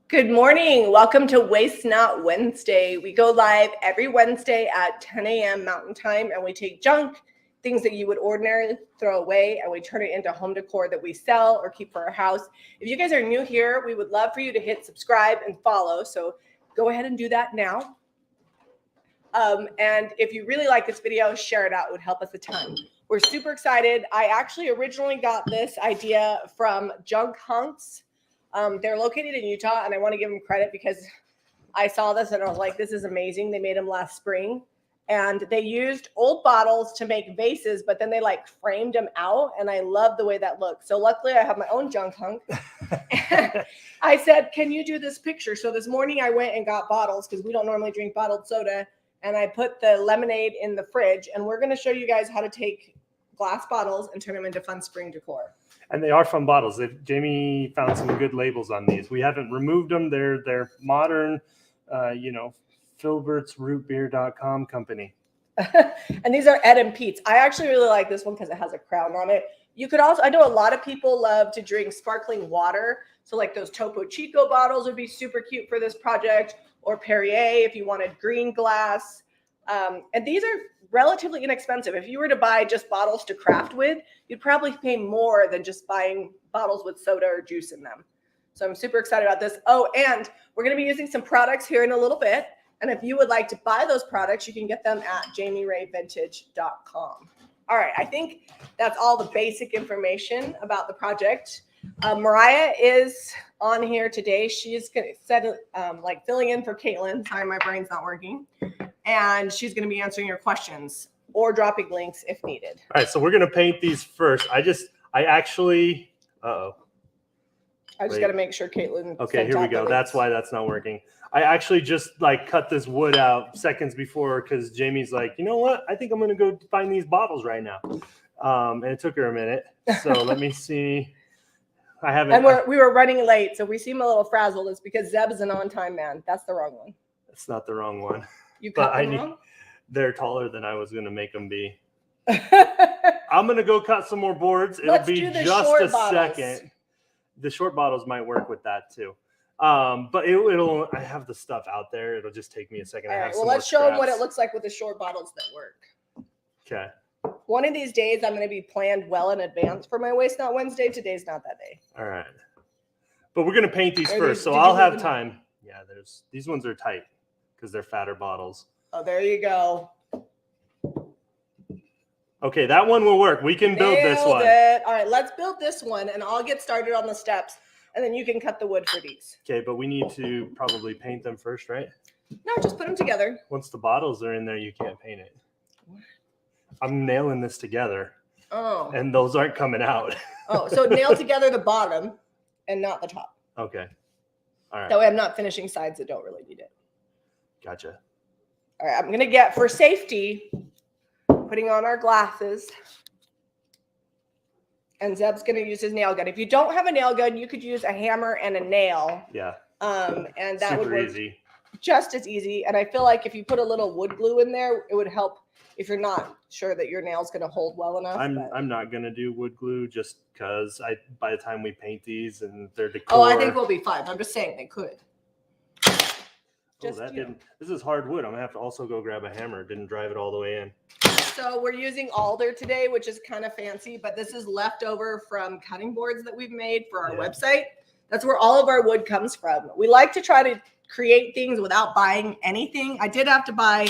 Good morning. Welcome to Waste Not Wednesday. We go live every Wednesday at 10 a.m. Mountain Time, and we take junk, things that you would ordinarily throw away, and we turn it into home decor that we sell or keep for our house. If you guys are new here, we would love for you to hit subscribe and follow. So go ahead and do that now. And if you really like this video, share it out. It would help us a ton. We're super excited. I actually originally got this idea from Junk Hunks. They're located in Utah, and I want to give them credit because I saw this and I was like, this is amazing. They made them last spring, and they used old bottles to make vases, but then they like framed them out, and I love the way that looks. So luckily I have my own Junk Hunk. I said, can you do this picture? So this morning I went and got bottles because we don't normally drink bottled soda, and I put the lemonade in the fridge, and we're going to show you guys how to take glass bottles and turn them into fun spring decor. And they are fun bottles. Jamie found some good labels on these. We haven't removed them. They're modern, filbertsrootbeer.com company. And these are Ed and Pete's. I actually really like this one because it has a crown on it. You could also, I know a lot of people love to drink sparkling water. So like those Topo Chico bottles would be super cute for this project, or Perrier if you wanted green glass. And these are relatively inexpensive. If you were to buy just bottles to craft with, you'd probably pay more than just buying bottles with soda or juice in them. So I'm super excited about this. Oh, and we're going to be using some products here in a little bit. And if you would like to buy those products, you can get them at jamierayvintage.com. All right, I think that's all the basic information about the project. Mariah is on here today. She's going to filling in for Caitlin. Sorry, my brain's not working. And she's going to be answering your questions or dropping links if needed. All right, so we're going to paint these first. I just got to make sure Caitlin. Okay, here we go. That's why that's not working. I actually just cut this wood out seconds before because Jamie's like, you know what? I think I'm going to go find these bottles right now. And it took her a minute. So let me see. I haven't. And we were running late, so we seem a little frazzled. It's because Zeb is an on-time man. That's the wrong one. That's not the wrong one. You cut them wrong? They're taller than I was going to make them be. I'm going to go cut some more boards. It'll be just a second. The short bottles might work with that too. But it'll. I have the stuff out there. It'll just take me a second. All right. Well, let's show them what it looks like with the short bottles that work. Okay. One of these days, I'm going to be planned well in advance for my Waste Not Wednesday. Today's not that day. All right. But we're going to paint these first, so I'll have time. Yeah, these ones are tight because they're fatter bottles. Oh, there you go. Okay, that one will work. We can build this one. All right, let's build this one, and I'll get started on the steps, and then you can cut the wood for these. Okay, but we need to probably paint them first, right? No, just put them together. Once the bottles are in there, you can't paint it. I'm nailing this together. Oh. And those aren't coming out. Oh, so nail together the bottom and not the top. Okay. All right. That way I'm not finishing sides that don't really need it. Gotcha. All right, I'm going to get, for safety, putting on our glasses. And Zeb's going to use his nail gun. If you don't have a nail gun, you could use a hammer and a nail. Yeah. And that would work easy. Just as easy. And I feel like if you put a little wood glue in there, it would help if you're not sure that your nail's going to hold well enough. I'm not going to do wood glue just because by the time we paint these and they're decor. Oh, I think we'll be fine. I'm just saying they could. This is hardwood. I'm going to have to also go grab a hammer. Didn't drive it all the way in. So we're using alder today, which is kind of fancy, but this is leftover from cutting boards that we've made for our website. That's where all of our wood comes from. We like to try to create things without buying anything. I did have to buy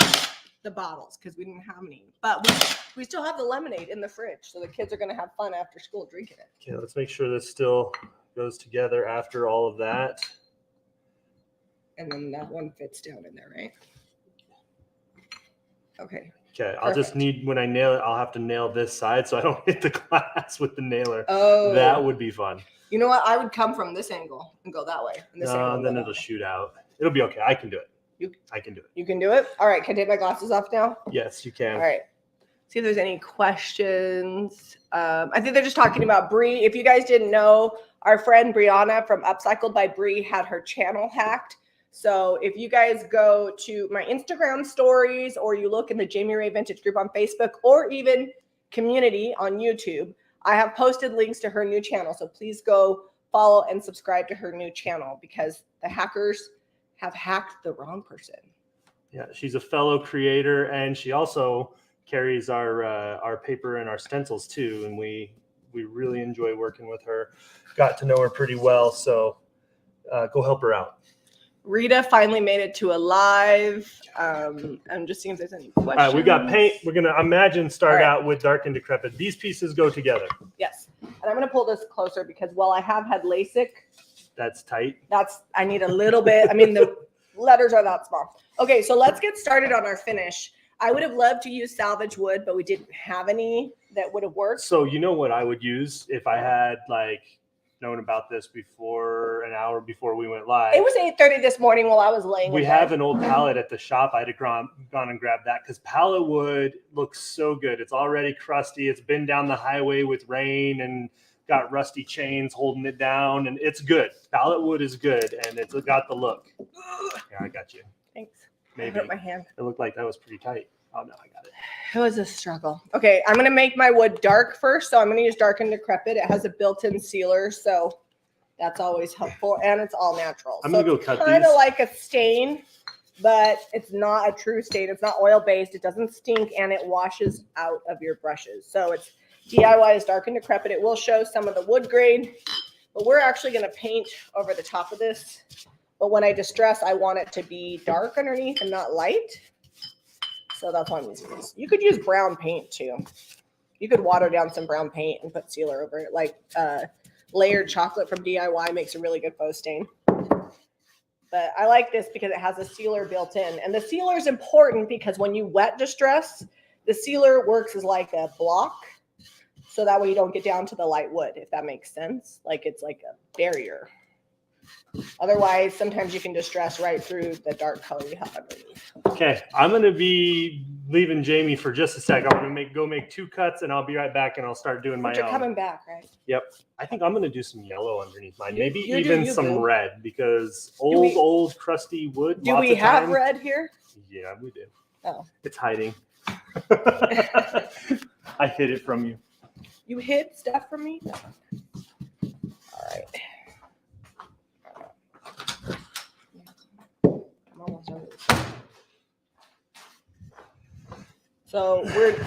the bottles because we didn't have any, but we still have the lemonade in the fridge, so the kids are going to have fun after school drinking it. Okay, let's make sure this still goes together after all of that. And then that one fits down in there, right? Okay. Okay, I'll just need, when I nail it, I'll have to nail this side so I don't hit the glass with the nailer. Oh. That would be fun. You know what? I would come from this angle and go that way. And this angle then it'll shoot out. It'll be okay. I can do it. I can do it. You can do it? All right. Can I take my glasses off now? Yes, you can. All right. See if there's any questions. I think they're just talking about Bree. If you guys didn't know, our friend Brianna from Upcycled by Bree had her channel hacked. So if you guys go to my Instagram stories or you look in the Jamie Ray Vintage group on Facebook or even community on YouTube, I have posted links to her new channel. So please go follow and subscribe to her new channel because the hackers have hacked the wrong person. Yeah, she's a fellow creator, and she also carries our paper and our stencils too, and we really enjoy working with her. Got to know her pretty well, so go help her out. Rita finally made it to a live. I'm just seeing if there's any questions. All right, we got paint. We're gonna start out with dark and decrepit. These pieces go together. Yes, and I'm gonna pull this closer because while I have had LASIK, that's tight. I need a little bit. I mean, the letters are that small. Okay, so let's get started on our finish. I would have loved to use salvage wood, but we didn't have any that would have worked. So you know what I would use if I had like known about this before an hour before we went live. It was 8:30 this morning while I was laying. We have an old pallet at the shop. I'd have gone and grabbed that because pallet wood looks so good. It's already crusty. It's been down the highway with rain and got rusty chains holding it down, and it's good. Pallet wood is good, and it's got the look. Yeah, I got you. Thanks. Maybe I hurt my hand. It looked like that was pretty tight. Oh no, I got it. It was a struggle. Okay, I'm gonna make my wood dark first, so I'm gonna use dark and decrepit. It has a built-in sealer, so that's always helpful, and it's all natural. I'm gonna go cut these. Kind of like a stain, but it's not a true stain. It's not oil-based. It doesn't stink, and it washes out of your brushes. So it's DIY is dark and decrepit. It will show some of the wood grain, but we're actually gonna paint over the top of this. But when I distress, I want it to be dark underneath and not light. So that's why I'm using this. You could use brown paint too. You could water down some brown paint and put sealer over it. Like layered chocolate from DIY makes a really good faux stain. But I like this because it has a sealer built in. And the sealer is important because when you wet distress, the sealer works as like a block. So that way you don't get down to the light wood, if that makes sense. Like it's like a barrier. Otherwise, sometimes you can distress right through the dark color you have underneath. Okay, I'm going to be leaving Jamie for just a sec. I'm going to go make 2 cuts, and I'll be right back, and I'll start doing my own. You're coming back, right? Yep. I think I'm going to do some yellow underneath mine. Maybe even some red, because old crusty wood. Do we have red here? Yeah, we do. Oh. It's hiding. I hid it from you. You hid stuff from me? No. All right. So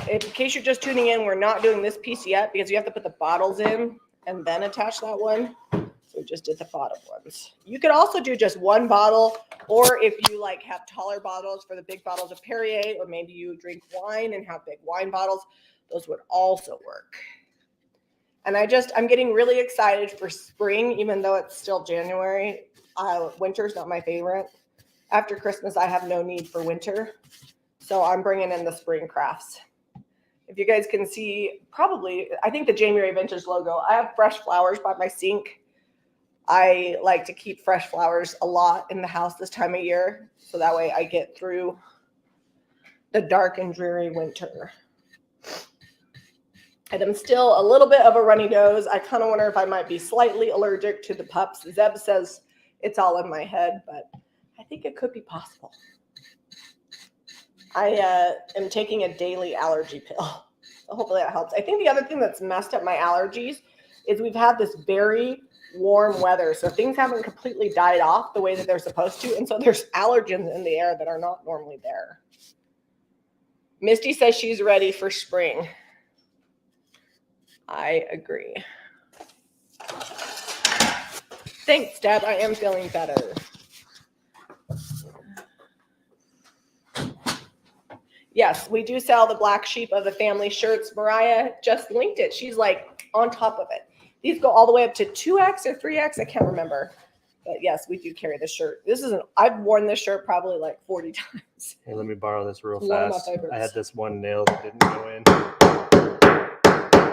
in case you're just tuning in, we're not doing this piece yet because you have to put the bottles in and then attach that one. So we just did the bottom ones. You could also do just one bottle, or if you like have taller bottles for the big bottles of Perrier, or maybe you drink wine and have big wine bottles, those would also work. And I'm getting really excited for spring, even though it's still January. Winter's not my favorite. After Christmas, I have no need for winter. So I'm bringing in the spring crafts. If you guys can see, I think the Jamie Ray Vintage logo, I have fresh flowers by my sink. I like to keep fresh flowers a lot in the house this time of year. So that way I get through the dark and dreary winter. And I'm still a little bit of a runny nose. I kind of wonder if I might be slightly allergic to the pups. Zeb says it's all in my head, but I think it could be possible. I am taking a daily allergy pill. So hopefully that helps. I think the other thing that's messed up my allergies is we've had this very warm weather. So things haven't completely died off the way that they're supposed to. And so there's allergens in the air that are not normally there. Misty says she's ready for spring. I agree. Thanks, Deb. I am feeling better. Yes, we do sell the black sheep of the family shirts. Mariah just linked it. She's like on top of it. These go all the way up to 2X or 3X. I can't remember. But yes, we do carry this shirt. I've worn this shirt probably like 40 times. Hey, let me borrow this real fast. I had this one nail that didn't go in.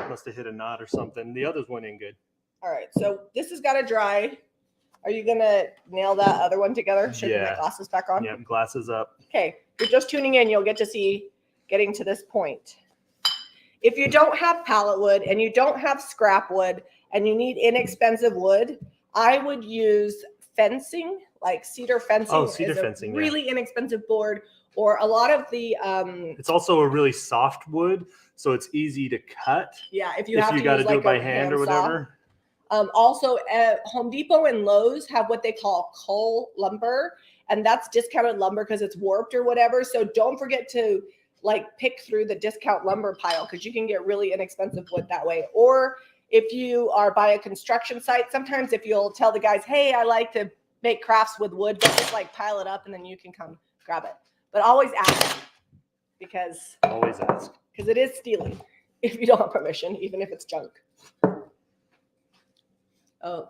Must have hit a knot or something. The others went in good. All right, so this has got to dry. Are you going to nail that other one together? Should we put glasses back on? Yeah, glasses up. Okay, if you're just tuning in, you'll get to see getting to this point. If you don't have pallet wood and you don't have scrap wood and you need inexpensive wood, I would use fencing, like cedar fencing. Oh, cedar fencing, really inexpensive board, or a lot of the it's also a really soft wood, so it's easy to cut. Yeah, if you got to do it by hand or whatever. Also, at Home Depot and Lowe's have what they call cull lumber, and that's discounted lumber because it's warped or whatever. So don't forget to like pick through the discount lumber pile because you can get really inexpensive wood that way. Or if you are by a construction site, sometimes if you'll tell the guys, hey, I like to make crafts with wood, they'll just like pile it up and then you can come grab it. But always ask because it is stealing if you don't have permission, even if it's junk. Oh,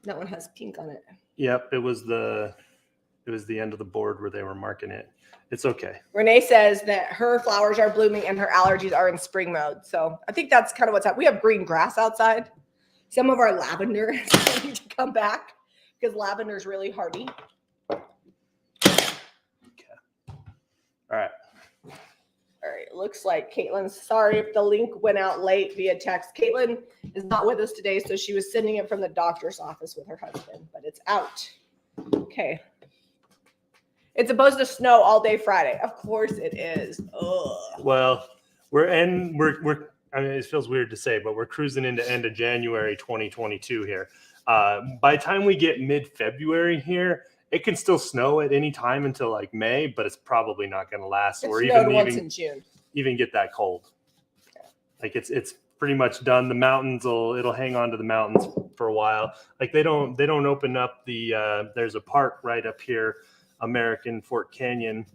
that one has pink on it. Yep, it was the end of the board where they were marking it. It's okay. Renee says that her flowers are blooming and her allergies are in spring mode. So I think that's kind of what's up. We have green grass outside. Some of our lavender is starting to come back because lavender is really hardy. Okay. All right. All right. It looks like Caitlin's, sorry if the link went out late via text. Caitlin is not with us today, so she was sending it from the doctor's office with her husband, but it's out. Okay. It's supposed to snow all day Friday. Of course it is. Ugh. Well, we're I mean, it feels weird to say, but we're cruising into end of January 2022 here. By the time we get mid-February here, it can still snow at any time until like May, but it's probably not going to last or even in June. Even get that cold. Yeah. Like it's pretty much done. The mountains it'll hang on to the mountains for a while. Like they don't open up the there's a park right up here, American Fort Canyon.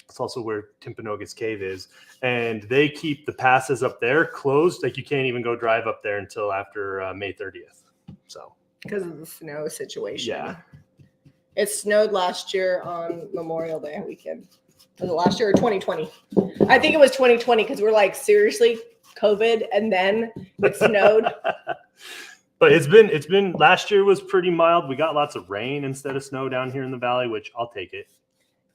It's also where Timpanogos Cave is, and they keep the passes up there closed. Like you can't even go drive up there until after May 30th. So because of the snow situation. Yeah. It snowed last year on Memorial Day weekend. Was it last year or 2020? I think it was 2020 because we're like, seriously, COVID, and then it snowed. But it's been last year was pretty mild. We got lots of rain instead of snow down here in the valley, which I'll take it.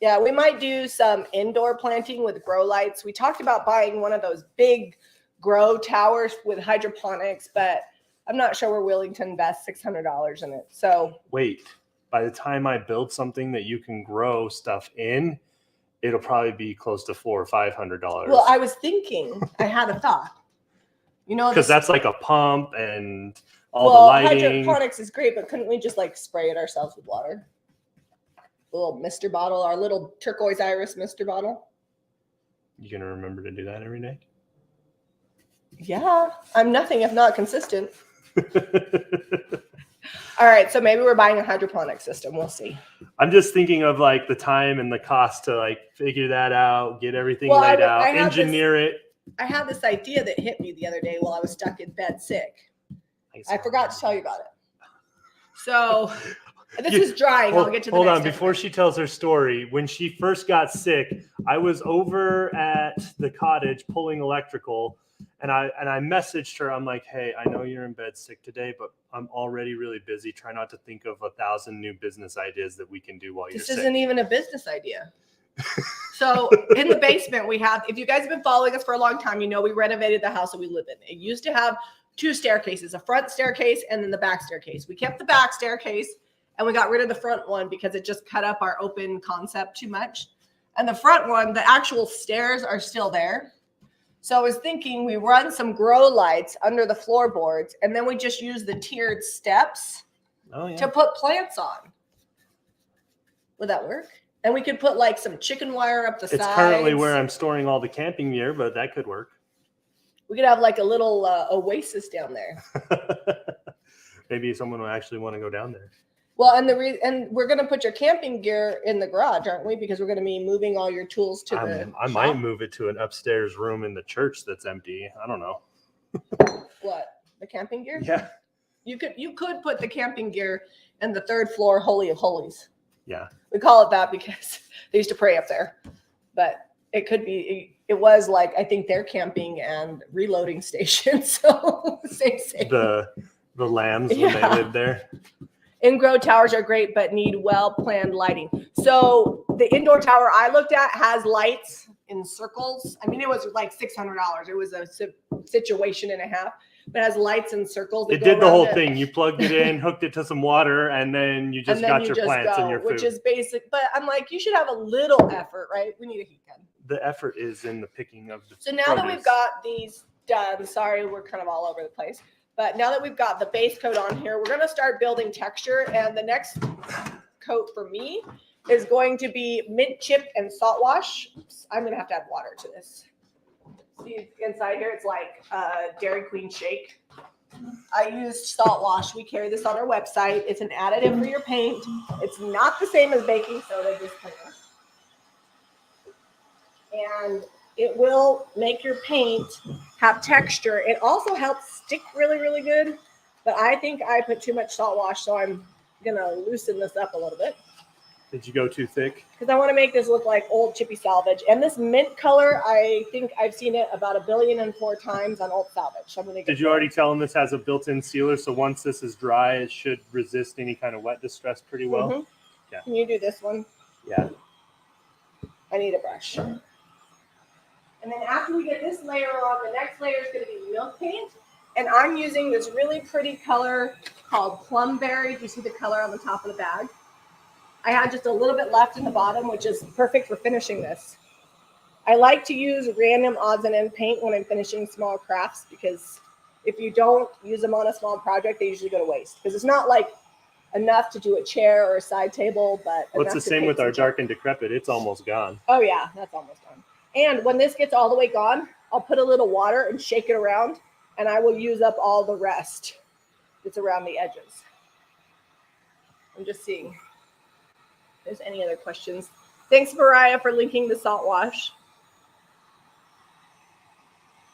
Yeah, we might do some indoor planting with grow lights. We talked about buying one of those big grow towers with hydroponics, but I'm not sure we're willing to invest $600 in it. So wait. By the time I build something that you can grow stuff in, it'll probably be close to $400 or $500. Well, I was thinking, I had a thought. You know, because that's like a pump and all the lighting. Hydroponics is great, but couldn't we just like spray it ourselves with water? A little mister bottle, our little turquoise iris mister bottle. You gonna remember to do that every day? Yeah, I'm nothing if not consistent. All right, so maybe we're buying a hydroponic system. We'll see. I'm just thinking of like the time and the cost to like figure that out, get everything laid out, engineer it. I had this idea that hit me the other day while I was stuck in bed sick. I forgot to tell you about it. So this is drying. I'll get to the Hold on. Before she tells her story, when she first got sick, I was over at the cottage pulling electrical. And I messaged her. I'm like, hey, I know you're in bed sick today, but I'm already really busy. Try not to think of 1,000 new business ideas that we can do while you're sick. This isn't even a business idea. So in the basement, we have, if you guys have been following us for a long time, you know we renovated the house that we live in. It used to have 2 staircases, a front staircase and then the back staircase. We kept the back staircase and we got rid of the front one because it just cut up our open concept too much. And the front one, the actual stairs are still there. So I was thinking we run some grow lights under the floorboards and then we just use the tiered steps to put plants on. Would that work? And we could put like some chicken wire up the sides. It's currently where I'm storing all the camping gear, but that could work. We could have like a little oasis down there. Maybe someone will actually want to go down there. Well, and we're going to put your camping gear in the garage, aren't we? Because we're going to be moving all your tools to the I might move it to an upstairs room in the church that's empty. I don't know. What? The camping gear? Yeah. You could put the camping gear in the 3rd floor Holy of Holies. Yeah. We call it that because they used to pray up there. But it could be, it was like, I think their camping and reloading station. So same. The lambs when they lived there. In-grow towers are great, but need well-planned lighting. So the indoor tower I looked at has lights in circles. I mean, it was like $600. It was a situation and a half, but it has lights in circles. It did the whole thing. You plugged it in, hooked it to some water, and then you just got your plants and your food. Which is basic. But I'm like, you should have a little effort, right? We need a heat gun. The effort is in the picking of the So now that we've got these done, sorry, we're kind of all over the place. But now that we've got the base coat on here, we're going to start building texture. And the next coat for me is going to be mint chip and salt wash. Oops, I'm going to have to add water to this. See inside here, it's like Dairy Queen shake. I used salt wash. We carry this on our website. It's an additive for your paint. It's not the same as baking soda, disclaimer. And it will make your paint have texture. It also helps stick really, really good. But I think I put too much salt wash, so I'm going to loosen this up a little bit. Did you go too thick? Because I want to make this look like old chippy salvage. And this mint color, I think I've seen it about 1,000,000,004 times on old salvage. So did you already tell them this has a built-in sealer? So once this is dry, it should resist any kind of wet distress pretty well. Mm-hmm. Yeah. Can you do this one? Yeah. I need a brush. And then after we get this layer on, the next layer is going to be milk paint. And I'm using this really pretty color called Plumberry. Do you see the color on the top of the bag? I had just a little bit left in the bottom, which is perfect for finishing this. I like to use random odds and end paint when I'm finishing small crafts, because if you don't use them on a small project, they usually go to waste. Because it's not like enough to do a chair or a side table, but it's the same with our dark and decrepit. It's almost gone. Oh yeah, that's almost gone. And when this gets all the way gone, I'll put a little water and shake it around, and I will use up all the rest that's around the edges. I'm just seeing if there's any other questions. Thanks, Mariah, for linking the salt wash.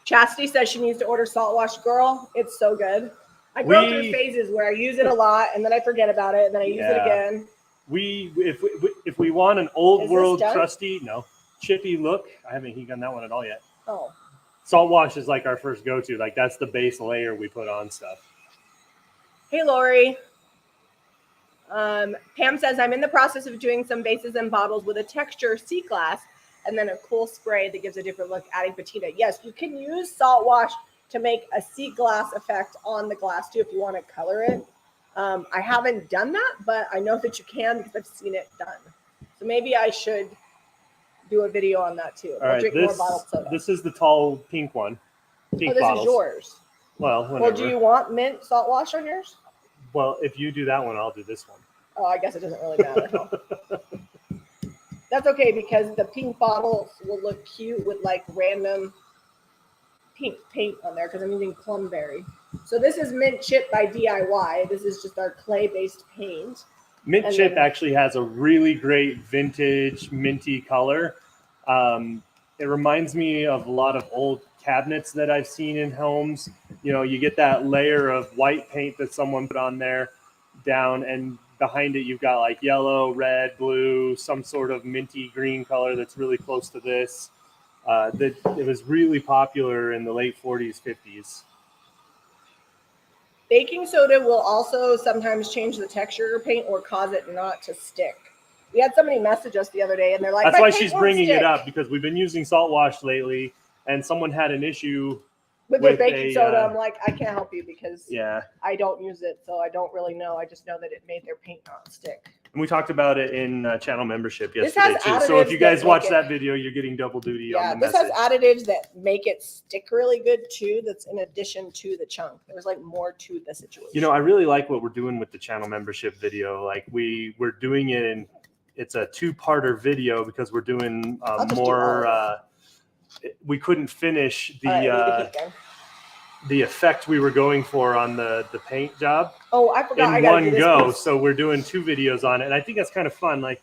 Chastity says she needs to order salt wash. Girl, it's so good. I go through phases where I use it a lot, and then I forget about it, and then I use it again. If we want an old world crusty, chippy look, I haven't heat gunned that one at all yet. Oh. Salt wash is like our first go-to. Like that's the base layer we put on stuff. Hey, Lori. Pam says, I'm in the process of doing some bases and bottles with a texture sea glass and then a cool spray that gives a different look, adding patina. Yes, you can use salt wash to make a sea glass effect on the glass too if you want to color it. I haven't done that, but I know that you can because I've seen it done. So maybe I should do a video on that too. All right, drink more bottled soda. This is the tall pink one. This bottles. Is yours. Well, whenever. Well, do you want mint salt wash on yours? Well, if you do that one, I'll do this one. Oh, I guess it doesn't really matter. That's okay because the pink bottles will look cute with like random pink paint on there because I'm using Plumberry. So this is Mint Chip by DIY. This is just our clay-based paint. Mint Chip actually has a really great vintage minty color. It reminds me of a lot of old cabinets that I've seen in homes. You know, you get that layer of white paint that someone put on there down, and behind it you've got like yellow, red, blue, some sort of minty green color that's really close to this. It was really popular in the late 40s, 50s. Baking soda will also sometimes change the texture of your paint or cause it not to stick. We had somebody message us the other day, and they're like, that's why she's bringing it up, because we've been using salt wash lately, and someone had an issue with the baking soda. I'm like, I can't help you because I don't use it, so I don't really know. I just know that it made their paint not stick. And we talked about it in channel membership yesterday too. So if you guys watch that video, you're getting double duty on the message. This has additives that make it stick really good too. That's in addition to the chunk. There's like more to the situation. You know, I really like what we're doing with the channel membership video. Like we're doing it in, it's a two-parter video because we're doing more. We couldn't finish the effect we were going for on the paint job. Oh, I forgot. In one go. So we're doing two videos on it. And I think that's kind of fun. Like,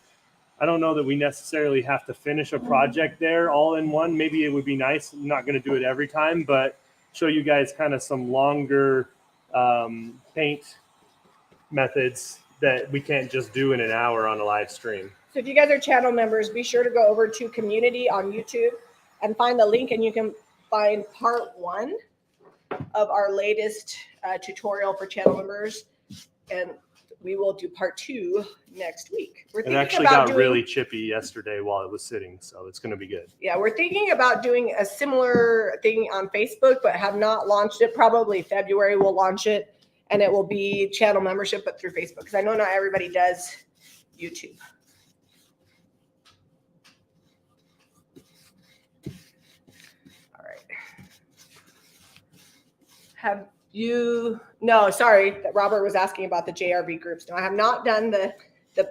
I don't know that we necessarily have to finish a project there all in one. Maybe it would be nice. I'm not going to do it every time, but show you guys kind of some longer paint methods that we can't just do in an hour on a live stream. So if you guys are channel members, be sure to go over to community on YouTube and find the link, and you can find part 1 of our latest tutorial for channel members, and we will do part 2 next week. It actually got really chippy yesterday while it was sitting, so it's going to be good. Yeah, we're thinking about doing a similar thing on Facebook, but have not launched it. Probably February we'll launch it, and it will be channel membership, but through Facebook, because I know not everybody does YouTube. No, sorry, that Robert was asking about the JRB groups. No, I have not done the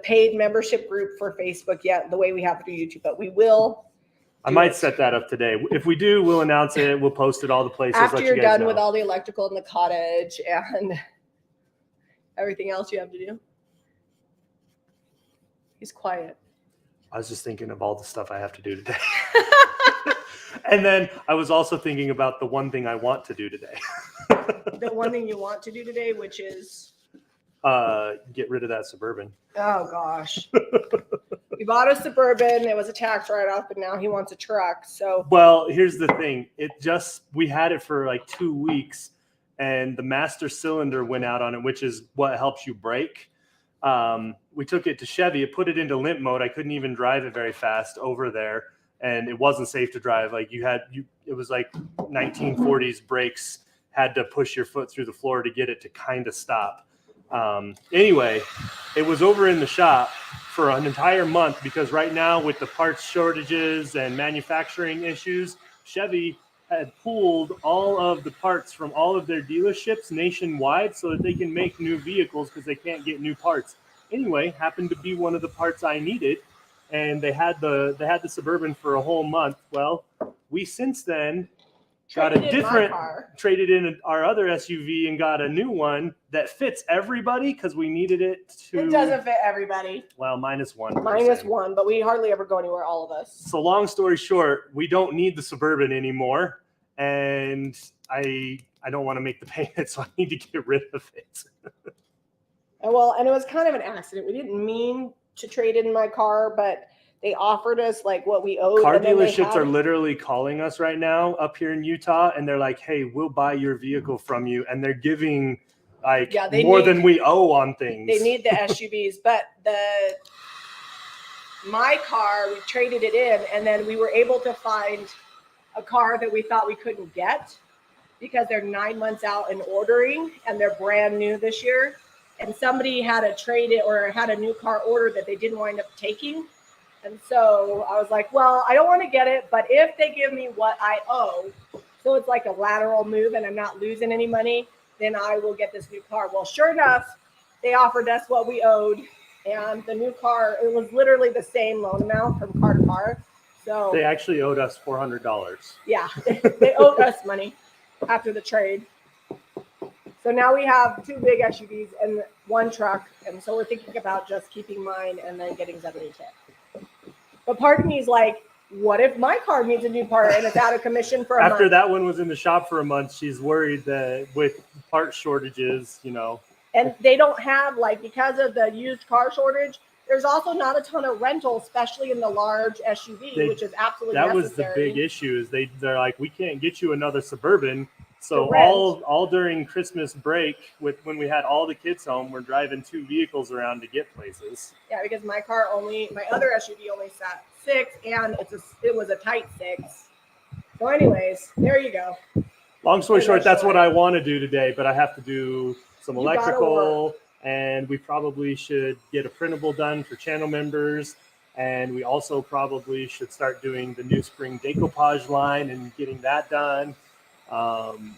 paid membership group for Facebook yet, the way we have through YouTube, but we will. I might set that up today. If we do, we'll announce it. We'll post it all the places. After you're done with all the electrical in the cottage and everything else you have to do. He's quiet. I was just thinking of all the stuff I have to do today. And then I was also thinking about the one thing I want to do today. The one thing you want to do today, which is? Get rid of that Suburban. Oh, gosh. He bought a Suburban. It was a tax write-off, but now he wants a truck. So, well, here's the thing. We had it for like 2 weeks, and the master cylinder went out on it, which is what helps you brake. We took it to Chevy. It put it into limp mode. I couldn't even drive it very fast over there, and it wasn't safe to drive. Like it was like 1940s brakes. Had to push your foot through the floor to get it to kind of stop. Anyway, it was over in the shop for an entire month because right now with the parts shortages and manufacturing issues, Chevy had pulled all of the parts from all of their dealerships nationwide so that they can make new vehicles because they can't get new parts. Anyway, happened to be one of the parts I needed, and they had the Suburban for a whole month. Well, we since then traded in our other SUV and got a new one that fits everybody because we needed it to. It doesn't fit everybody. Well, minus one, but we hardly ever go anywhere, all of us. So long story short, we don't need the Suburban anymore, and I don't want to make the payment, so I need to get rid of it. And it was kind of an accident. We didn't mean to trade in my car, but they offered us like what we owed. Car dealerships are literally calling us right now up here in Utah, and they're like, "Hey, we'll buy your vehicle from you," and they're giving more than we owe on things. They need the SUVs, but my car, we traded it in, and then we were able to find a car that we thought we couldn't get because they're 9 months out in ordering, and they're brand new this year. And somebody had a new car order that they didn't wind up taking. And so I was like, well, I don't want to get it, but if they give me what I owe, so it's like a lateral move and I'm not losing any money, then I will get this new car. Well, sure enough, they offered us what we owed, and the new car, it was literally the same loan amount from car to car. So they actually owed us $400. Yeah, they owed us money after the trade. So now we have 2 big SUVs and 1 truck, and so we're thinking about just keeping mine and then getting 72. But part of me is like, what if my car needs a new part and it's out of commission for a month? After that one was in the shop for a month, she's worried that with part shortages, And they don't have, because of the used car shortage, there's also not a ton of rental, especially in the large SUV, which is absolutely necessary. That was the big issue is they're like, we can't get you another Suburban. So all during Christmas break, when we had all the kids home, we're driving 2 vehicles around to get places. Yeah, because my other SUV only sat 6, and it was a tight 6. So, anyways, there you go. Long story short, that's what I want to do today, but I have to do some electrical, and we probably should get a printable done for channel members, and we also probably should start doing the new spring decoupage line and getting that done.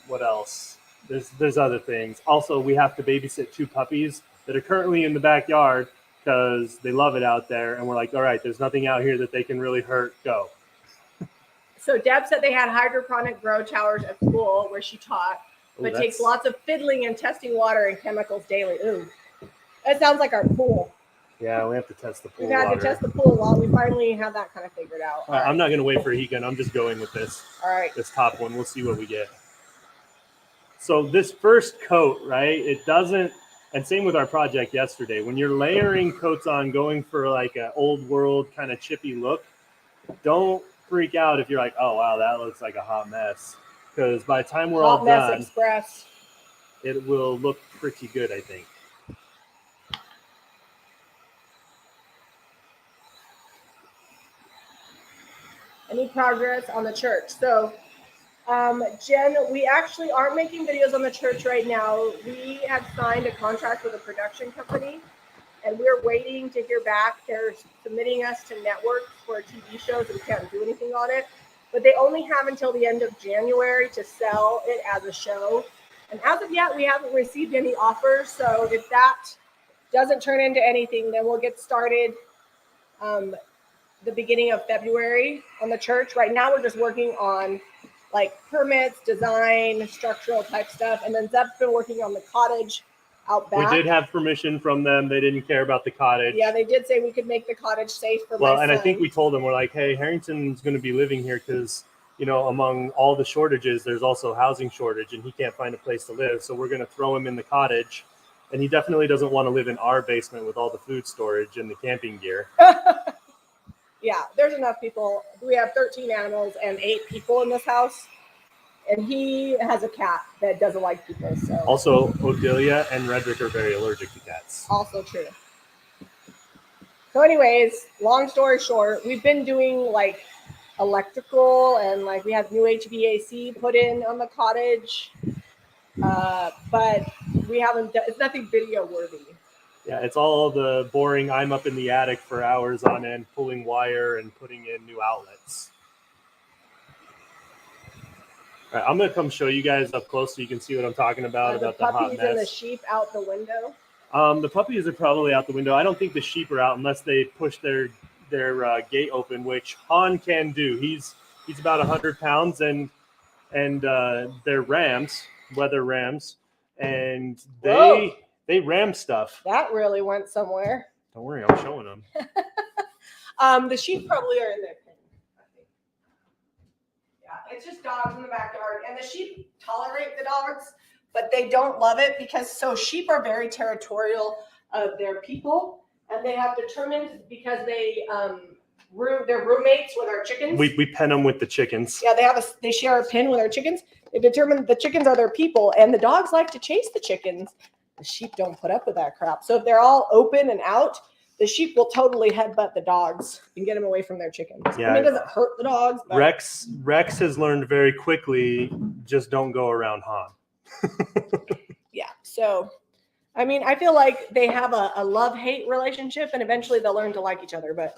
What else? There's other things. Also, we have to babysit 2 puppies that are currently in the backyard because they love it out there. And we're like, all right, there's nothing out here that they can really hurt. Go. So Deb said they had hydroponic grow towers at school where she taught, but takes lots of fiddling and testing water and chemicals daily. Ooh, that sounds like our pool. Yeah, we have to test the pool. We have to test the pool while we finally have that kind of figured out. All right. I'm not going to wait for a heat gun. I'm just going with this. All right. This top one. We'll see what we get. So this first coat, right? It doesn't, and same with our project yesterday. When you're layering coats on, going for like an old world kind of chippy look, don't freak out if you're like, oh, wow, that looks like a hot mess. Because by the time we're all done, Express. It will look pretty good, I think. Any progress on the church? So, Jen, we actually aren't making videos on the church right now. We have signed a contract with a production company, and we're waiting to hear back. They're submitting us to networks for TV shows, and we can't do anything on it. But they only have until the end of January to sell it as a show. And as of yet, we haven't received any offers. So if that doesn't turn into anything, then we'll get started the beginning of February on the church. Right now, we're just working on like permits, design, structural type stuff. And then Zeb's been working on the cottage out back. We did have permission from them. They didn't care about the cottage. Yeah, they did say we could make the cottage safe for my son. And I think we told them, we're like, hey, Harrington's going to be living here because, you know, among all the shortages, there's also a housing shortage and he can't find a place to live. So we're going to throw him in the cottage. And he definitely doesn't want to live in our basement with all the food storage and the camping gear. Yeah, there's enough people. We have 13 animals and 8 people in this house. And he has a cat that doesn't like people. So also, Odelia and Redrick are very allergic to cats. Also true. So anyways, long story short, we've been doing like electrical and like we have new HVAC put in on the cottage. But we haven't done, it's nothing video worthy. Yeah, it's all the boring. I'm up in the attic for hours on end, pulling wire and putting in new outlets. All right, I'm going to come show you guys up close so you can see what I'm talking about the hot mess. The puppies and the sheep out the window? The puppies are probably out the window. I don't think the sheep are out unless they push their gate open, which Han can do. He's about 100 pounds, and they're rams, weather rams, and they ram stuff. That really went somewhere. Don't worry, I'm showing them. The sheep probably are in their pen, I think. Yeah, it's just dogs in the backyard, and the sheep tolerate the dogs, but they don't love it because sheep are very territorial of their people, and they have determined because they're roommates with our chickens. We pen them with the chickens. Yeah, they share a pen with our chickens. They determined the chickens are their people, and the dogs like to chase the chickens. The sheep don't put up with that crap. So if they're all open and out, the sheep will totally headbutt the dogs and get them away from their chickens. Yeah, I mean, it doesn't hurt the dogs. But Rex has learned very quickly, just don't go around Han. Yeah. So, I mean, I feel like they have a love-hate relationship, and eventually they'll learn to like each other. But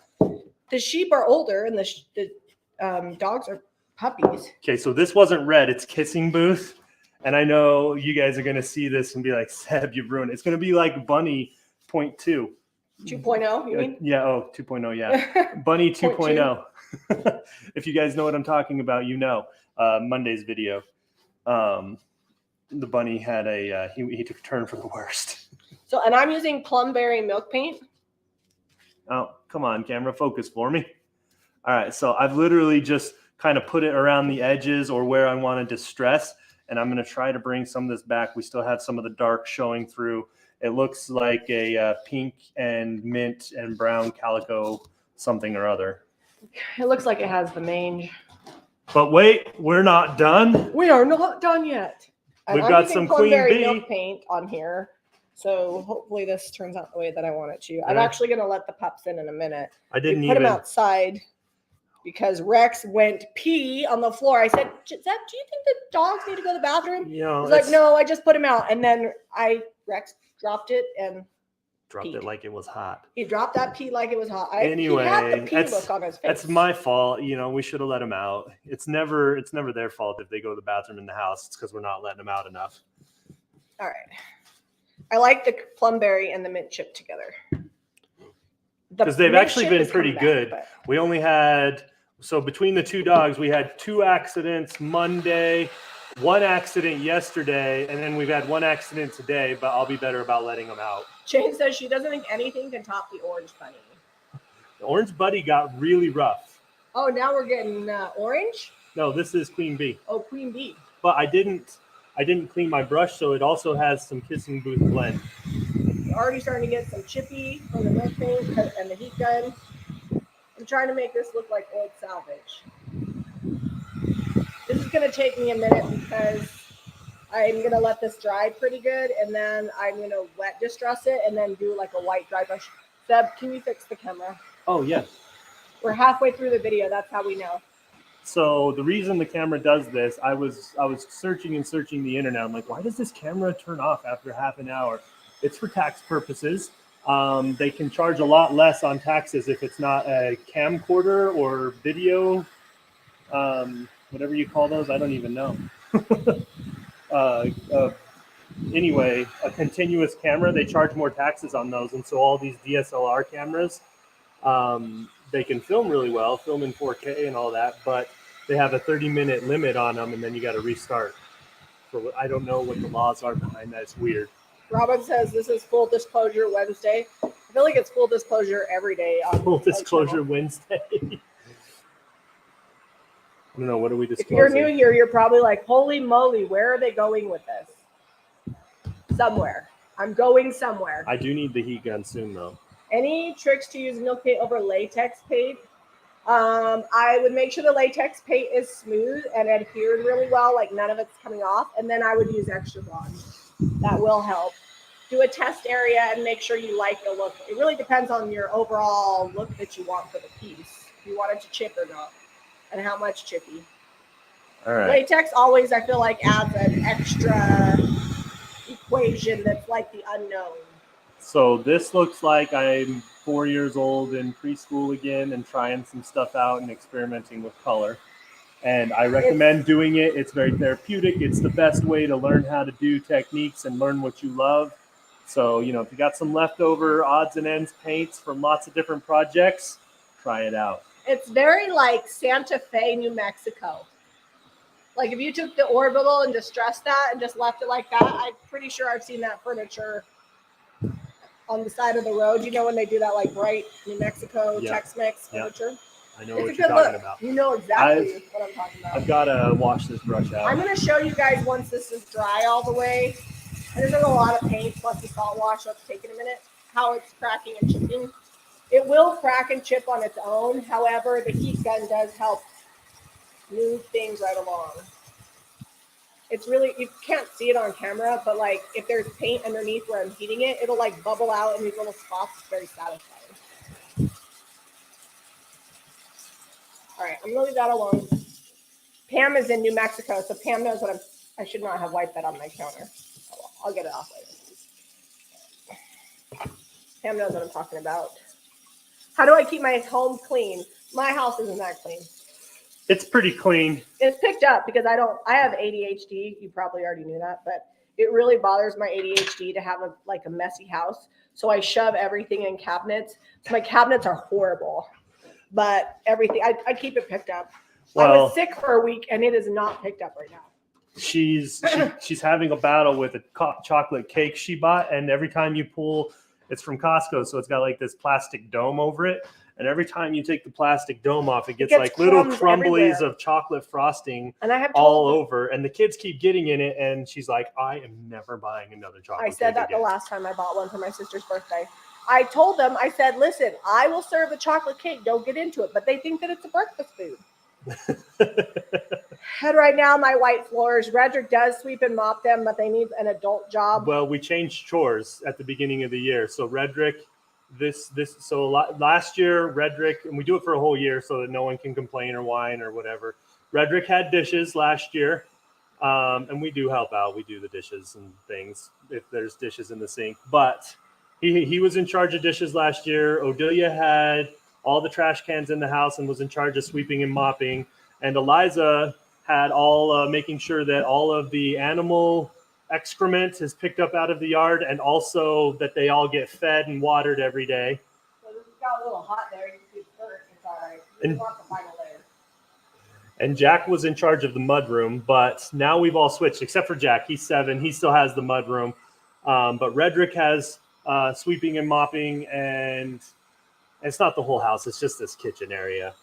the sheep are older, and the dogs are puppies. Okay, so this wasn't red. It's Kissing Booth. And I know you guys are going to see this and be like, Seb, you've ruined it. It's going to be like Bunny 0.2. 2.0, you mean? Yeah, 2.0, yeah. Bunny 2.0. If you guys know what I'm talking about, you know. Monday's video. The bunny had he took a turn for the worst. So, and I'm using plumberry milk paint. Oh, come on, camera, focus for me. All right, so I've literally just kind of put it around the edges or where I want to distress. And I'm going to try to bring some of this back. We still have some of the dark showing through. It looks like a pink and mint and brown calico something or other. It looks like it has the mange. But wait, we're not done. We are not done yet. We've got some Queen Bee milk paint on here. So hopefully this turns out the way that I want it to. Yeah. I'm actually going to let the pups in a minute. I didn't put them outside. Because Rex went pee on the floor. I said, Zeb, do you think the dogs need to go to the bathroom? You know, he's like, no, I just put him out. And then Rex dropped it and dropped it like it was hot. He dropped that pee like it was hot. Anyway, he had the pee look on his face. That's my fault. You know, we should have let him out. It's never their fault if they go to the bathroom in the house. It's because we're not letting them out enough. All right. I like the plumberry and the mint chip together. Because they've actually been pretty good. We only had... So between the two dogs, we had 2 accidents Monday, 1 accident yesterday, and then we've had 1 accident today, but I'll be better about letting them out. Jane says she doesn't think anything can top the orange bunny. The orange buddy got really rough. Oh, now we're getting orange? No, this is Queen Bee. Oh, Queen Bee. But I didn't clean my brush, so it also has some Kissing Booth blend. You're already starting to get some chippy from the milk paint and the heat gun. I'm trying to make this look like old salvage. This is going to take me a minute because I'm going to let this dry pretty good, and then I'm going to wet distress it and then do like a white dry brush. Zeb, can you fix the camera? Oh, yes. We're halfway through the video. That's how we know. So the reason the camera does this, I was searching the internet. I'm like, why does this camera turn off after half an hour? It's for tax purposes. They can charge a lot less on taxes if it's not a camcorder or video, whatever you call those. I don't even know. anyway, a continuous camera, they charge more taxes on those. And so all these DSLR cameras, they can film really well, film in 4K and all that, but they have a 30-minute limit on them, and then you got to restart. So I don't know what the laws are behind that. It's weird. Robin says this is Full Disclosure Wednesday. I feel like it's Full Disclosure every day. On Full Disclosure Wednesday. I don't know. What are we disclosing? If you're new here, you're probably like, holy moly, where are they going with this? Somewhere. I'm going somewhere. I do need the heat gun soon, though. Any tricks to use milk paint over latex paint? I would make sure the latex paint is smooth and adhered really well, like none of it's coming off. And then I would use extra bond. That will help. Do a test area and make sure you like the look. It really depends on your overall look that you want for the piece. If you want it to chip or not, and how much chippy. All right. Latex always, I feel like, adds an extra equation that's like the unknown. So this looks like I'm 4 years old in preschool again and trying some stuff out and experimenting with color. And I recommend doing it. It's very therapeutic. It's the best way to learn how to do techniques and learn what you love. So, if you got some leftover odds and ends paints from lots of different projects, try it out. It's very like Santa Fe, New Mexico. Like if you took the orbital and distressed that and just left it like that, I'm pretty sure I've seen that furniture on the side of the road. You know when they do that like bright New Mexico Tex-Mex furniture? I know what you're talking about. You know exactly what I'm talking about. I've got to wash this brush out. I'm going to show you guys once this is dry all the way. And there's a lot of paint plus the salt wash, so it's taking a minute, how it's cracking and chipping. It will crack and chip on its own. However, the heat gun does help move things right along. It's really, you can't see it on camera, but like if there's paint underneath where I'm heating it, it'll like bubble out in these little spots. It's very satisfying. All right, I'm gonna leave that alone. Pam is in New Mexico, so Pam knows what I should not have wiped that on my counter. Oh, I'll get it off later. Pam knows what I'm talking about. How do I keep my home clean? My house isn't that clean. It's pretty clean. It's picked up because I have ADHD. You probably already knew that, but it really bothers my ADHD to have a messy house. So I shove everything in cabinets. So my cabinets are horrible, but everything, I keep it picked up. Well, I was sick for a week and it is not picked up right now. She's having a battle with a chocolate cake she bought. And every time you pull, it's from Costco. So it's got like this plastic dome over it. And every time you take the plastic dome off, it gets like little crumblies of chocolate frosting all over. And the kids keep getting in it. And she's like, I am never buying another chocolate cake. I said that again. The last time I bought one for my sister's birthday. I told them, I said, listen, I will serve the chocolate cake. Don't get into it. But they think that it's a breakfast food. And right now, my white floors, Redrick does sweep and mop them, but they need an adult job. Well, we changed chores at the beginning of the year. So Redrick, last year, Redrick, and we do it for a whole year so that no one can complain or whine or whatever. Redrick had dishes last year, and we do help out. We do the dishes and things if there's dishes in the sink. But he was in charge of dishes last year. Odelia had all the trash cans in the house and was in charge of sweeping and mopping. And Eliza had all making sure that all of the animal excrement is picked up out of the yard, and also that they all get fed and watered every day. So this got a little hot there. You can see dirt. It's all right. We want the final layer. And Jack was in charge of the mud room, but now we've all switched, except for Jack. He's 7. He still has the mud room. But Redrick has sweeping and mopping, and it's not the whole house. It's just this kitchen area,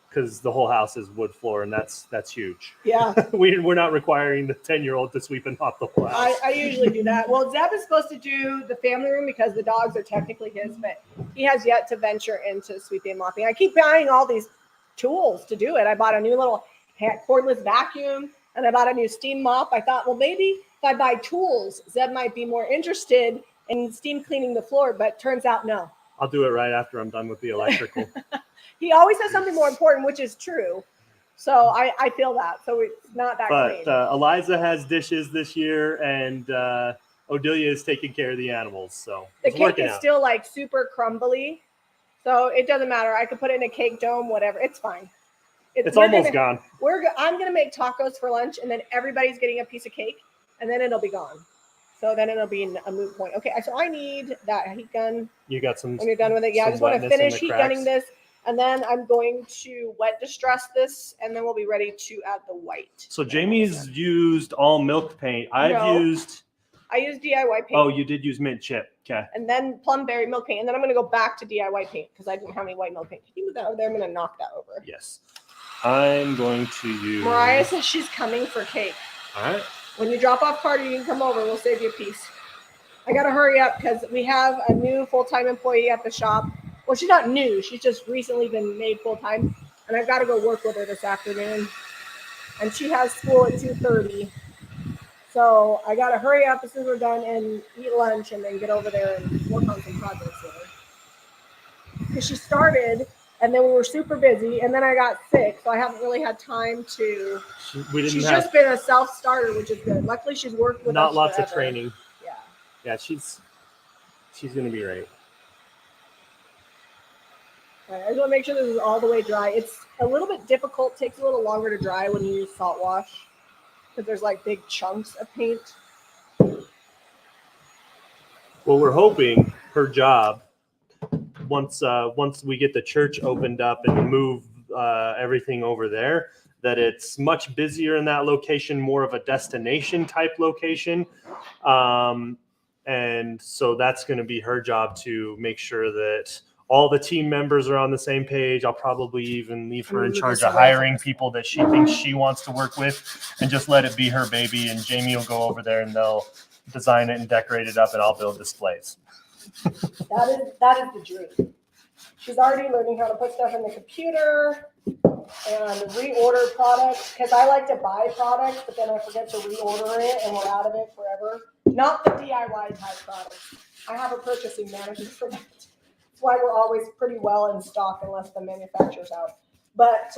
because the whole house is wood floor, and that's huge. Yeah. We're not requiring the 10-year-old to sweep and mop the whole house. I usually do that. Well, Zeb is supposed to do the family room because the dogs are technically his, but he has yet to venture into sweeping and mopping. I keep buying all these tools to do it. I bought a new little cordless vacuum, and I bought a new steam mop. I thought, well, maybe if I buy tools, Zeb might be more interested in steam cleaning the floor, but turns out no. I'll do it right after I'm done with the electrical. He always has something more important, which is true. So I feel that. So it's not that clean. But Eliza has dishes this year, and Odelia is taking care of the animals. So the cake is still like super crumbly. So it doesn't matter. I could put it in a cake dome, whatever. It's fine. It's almost gone. I'm going to make tacos for lunch, and then everybody's getting a piece of cake. and then it'll be gone. So then it'll be a moot point. Okay, so I need that heat gun. You got some. When you're done with it, yeah, I just want to finish heat gunning this, and then I'm going to wet distress this, and then we'll be ready to add the white. So Jamie's used all milk paint. I used DIY paint. Oh, you did use mint chip. Okay. And then plum berry milk paint, and then I'm going to go back to DIY paint because I didn't have any white milk paint. Can you move that over there? I'm going to knock that over. Yes. I'm going to use. Mariah says she's coming for cake. All right. When you drop off Carter, you can come over. We'll save you a piece. I got to hurry up because we have a new full-time employee at the shop. Well, she's not new. She's just recently been made full-time. And I've got to go work with her this afternoon. And she has school at 2:30. So I got to hurry up as soon as we're done and eat lunch and then get over there and work on some projects with her. Because she started, and then we were super busy, and then I got sick. So I haven't really had time to. She's just been a self-starter, which is good. Luckily, she's worked with us not lots forever. of training. Yeah, she's gonna be right. All right, I just want to make sure this is all the way dry. It's a little bit difficult. Takes a little longer to dry when you use salt wash because there's like big chunks of paint. Well, we're hoping her job once we get the church opened up and move everything over there, that it's much busier in that location, more of a destination type location. And so that's going to be her job to make sure that all the team members are on the same page. I'll probably even leave her in charge of hiring people that she thinks she wants to work with and just let it be her baby. And Jamie will go over there and they'll design it and decorate it up and I'll build displays. That is the dream. She's already learning how to put stuff in the computer and reorder products because I like to buy products, but then I forget to reorder it and we're out of it forever. Not the DIY type products. I have a purchasing manager for that. That's why we're always pretty well in stock unless the manufacturer's out. But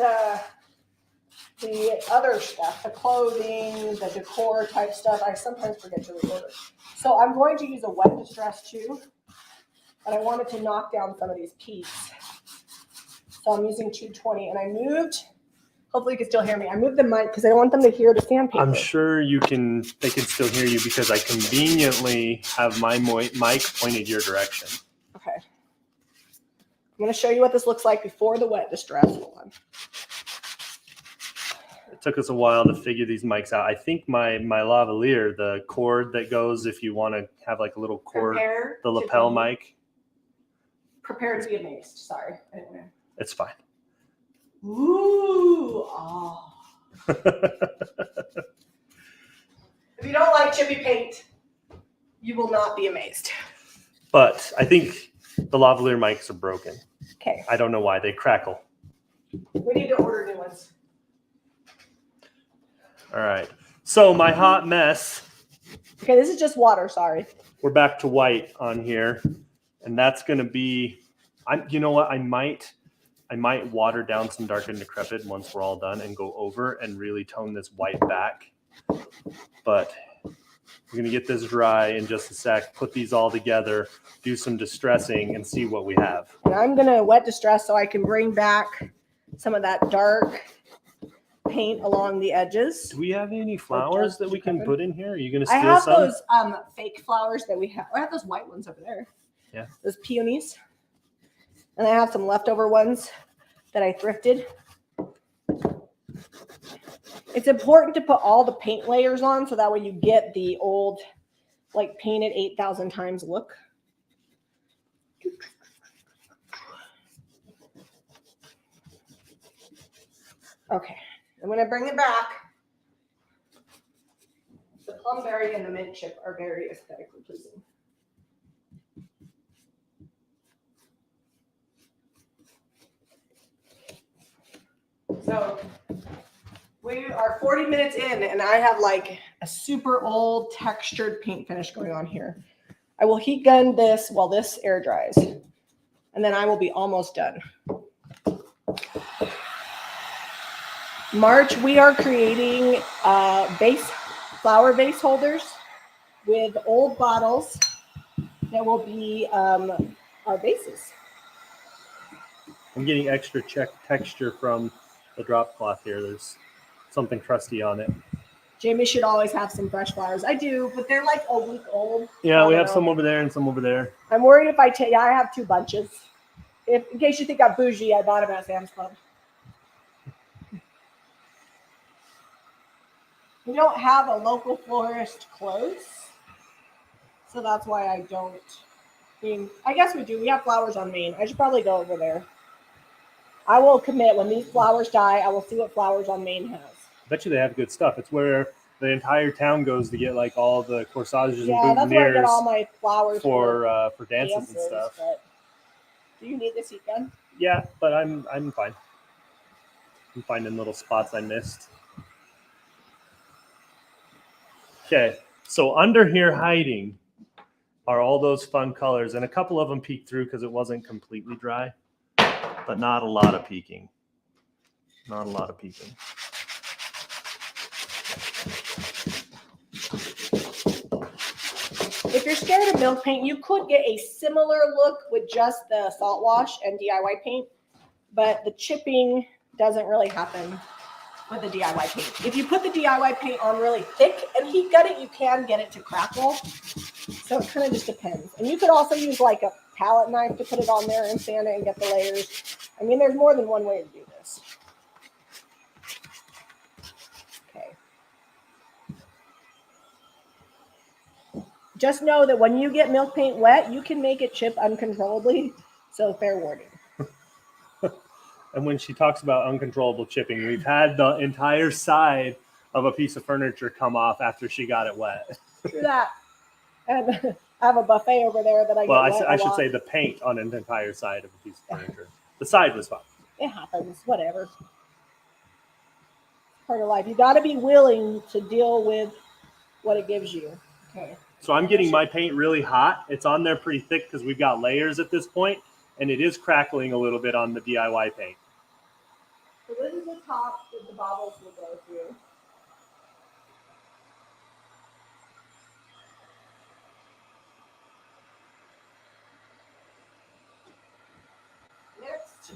the other stuff, the clothing, the decor type stuff, I sometimes forget to reorder. So I'm going to use a wet distress too. And I wanted to knock down some of these peaks. So I'm using 220 and I moved, hopefully you can still hear me. I moved the mic because I don't want them to hear the sandpaper. I'm sure they can still hear you because I conveniently have my mic pointed your direction. Okay. I'm going to show you what this looks like before the wet distress. Hold on. It took us a while to figure these mics out. I think my lavalier, the cord that goes if you want to have like a little cord, the lapel mic. Prepare to be amazed. Sorry. Anyway. It's fine. Ooh. Oh. If you don't like chippy paint, you will not be amazed. But I think the lavalier mics are broken. Okay. I don't know why. They crackle. We need to order new ones. All right. So my hot mess. Okay, this is just water. Sorry. We're back to white on here. And that's going to be, you know what? I might water down some dark and decrepit once we're all done and go over and really tone this white back. But we're going to get this dry in just a sec, put these all together, do some distressing and see what we have. And I'm going to wet distress so I can bring back some of that dark paint along the edges. Do we have any flowers that we can put in here? Are you going to steal some? I have those fake flowers that we have. I have those white ones over there. Yeah. Those peonies. And I have some leftover ones that I thrifted. It's important to put all the paint layers on so that way you get the old, like painted 8,000 times look. Okay. And when I bring it back, the plum berry and the mint chip are very aesthetically pleasing. So we are 40 minutes in and I have like a super old textured paint finish going on here. I will heat gun this while this air dries and then I will be almost done. March, we are creating flower vase holders with old bottles that will be our vases. I'm getting extra texture from the drop cloth here. There's something crusty on it. Jamie should always have some fresh flowers. I do, but they're like a week old. Yeah, we have some over there and some over there. I'm worried if I take. Yeah, I have 2 bunches. In case you think I'm bougie, I bought them at Sam's Club. We don't have a local florist close, so that's why I don't. I guess we do. We have flowers on Main. I should probably go over there. I will commit when these flowers die. I will see what flowers on Main has. I bet you they have good stuff. It's where the entire town goes to get like all the corsages and that's where I get all boutonnieres my flowers for dances and stuff. But do you need this heat gun? Yeah, but I'm fine. I'm finding little spots I missed. Okay, so under here hiding are all those fun colors, and a couple of them peeked through because it wasn't completely dry, but not a lot of peeking. Not a lot of peeking. If you're scared of milk paint, you could get a similar look with just the salt wash and DIY paint, but the chipping doesn't really happen with the DIY paint. If you put the DIY paint on really thick and heat gut it, you can get it to crackle. So it kind of just depends. And you could also use like a palette knife to put it on there and sand it and get the layers. I mean, there's more than one way to do this. Okay. Just know that when you get milk paint wet, you can make it chip uncontrollably. So fair warning. And when she talks about uncontrollable chipping, we've had the entire side of a piece of furniture come off after she got it wet. True that. And I have a buffet over there that I get wet I should say the paint on an entire side of a piece of furniture. The side was fine. It happens. Whatever. Part of life. You got to be willing to deal with what it gives you. Okay. So I'm getting my paint really hot. It's on there pretty thick because we've got layers at this point, and it is crackling a little bit on the DIY paint. So this is the top that the bobbles will go through. Next,